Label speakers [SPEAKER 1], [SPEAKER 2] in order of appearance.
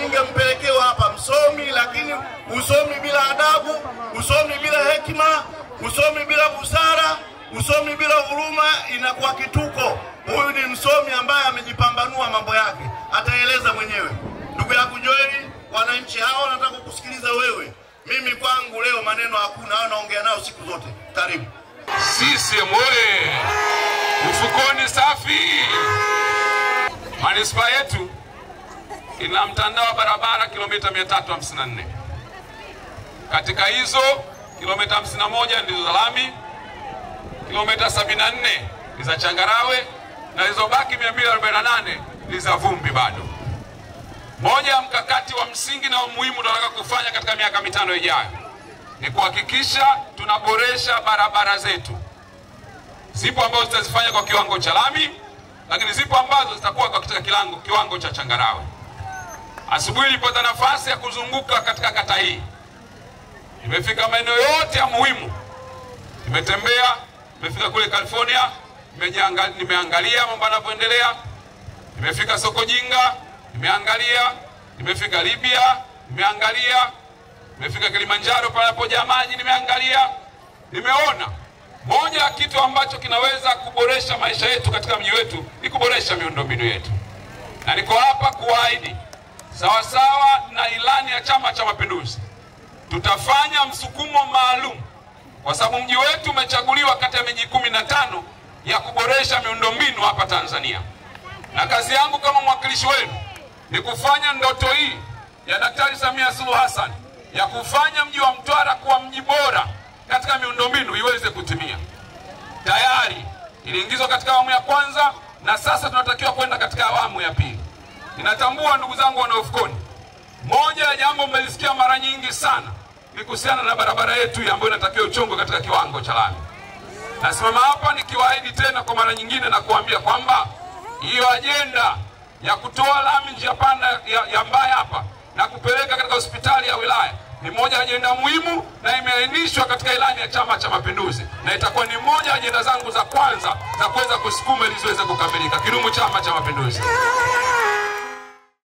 [SPEAKER 1] ningempelekewa hapa msomi, lakini usomi bila adabu, usomi bila hekima, usomi bila busara, usomi bila huruma inakuwa kituko. Huyu ni msomi ambaye amejipambanua mambo yake, ataeleza mwenyewe. Ndugu yangu Joeli, wananchi hao wanataka kukusikiliza wewe. Mimi kwangu leo maneno hakuna, hao naongea nao siku zote. Karibu.
[SPEAKER 2] CCM oye! Ufukoni safi! Manispaa yetu ina mtandao wa barabara kilomita 354. Katika hizo kilomita 51 ndizo za lami, kilomita 74 ni za changarawe, na hizo baki 248 ni za vumbi bado. Moja ya mkakati wa msingi na muhimu tunataka kufanya katika miaka 5 ijayo ni kuhakikisha tunaboresha barabara zetu. Zipo ambazo tutazifanya kwa kiwango cha lami, lakini zipo ambazo zitakuwa katika kiwango cha changarawe. Asubuhi nilipata nafasi ya kuzunguka katika kata hii. Nimefika maeneo yote ya muhimu. Nimetembea, nimefika kule California, nimeangalia mambo yanavyoendelea. Nimefika Soko Jinga, nimeangalia, nimefika Libya, nimeangalia, nimefika Kilimanjaro panapojaa maji, nimeangalia. Nimeona moja ya kitu ambacho kinaweza kuboresha maisha yetu katika mji wetu ni kuboresha miundombinu yetu. Na niko hapa kuahidi sawa sawa na ilani ya Chama cha Mapinduzi, tutafanya msukumo maalum kwa sababu mji wetu umechaguliwa kati ya miji 15 ya kuboresha miundombinu hapa Tanzania. Na kazi yangu kama mwakilishi wenu ni kufanya ndoto hii ya Daktari Samia Suluhu Hassan ya kufanya mji wa Mtwara kuwa mji bora katika miundombinu iweze kutimia. Tayari iliingizwa katika awamu ya kwanza na sasa tunatakiwa kwenda katika awamu ya pili. Ninatambua ndugu zangu wana Ufukoni, moja ya jambo mmelisikia mara nyingi sana ni kuhusiana na barabara yetu ambayo inatakiwa uchongo katika kiwango cha lami. Nasimama hapa nikiwaahidi tena kwa mara nyingine na kuambia kwamba hiyo ajenda ya kutoa lami njia panda ya Mbaya hapa na kupeleka katika hospitali ya wilaya ni moja ajenda muhimu na imeainishwa katika ilani ya Chama cha Mapinduzi, na itakuwa ni moja ajenda zangu za kwanza za kuweza kusukuma ili ziweze kukamilika. Kidumu Chama cha Mapinduzi!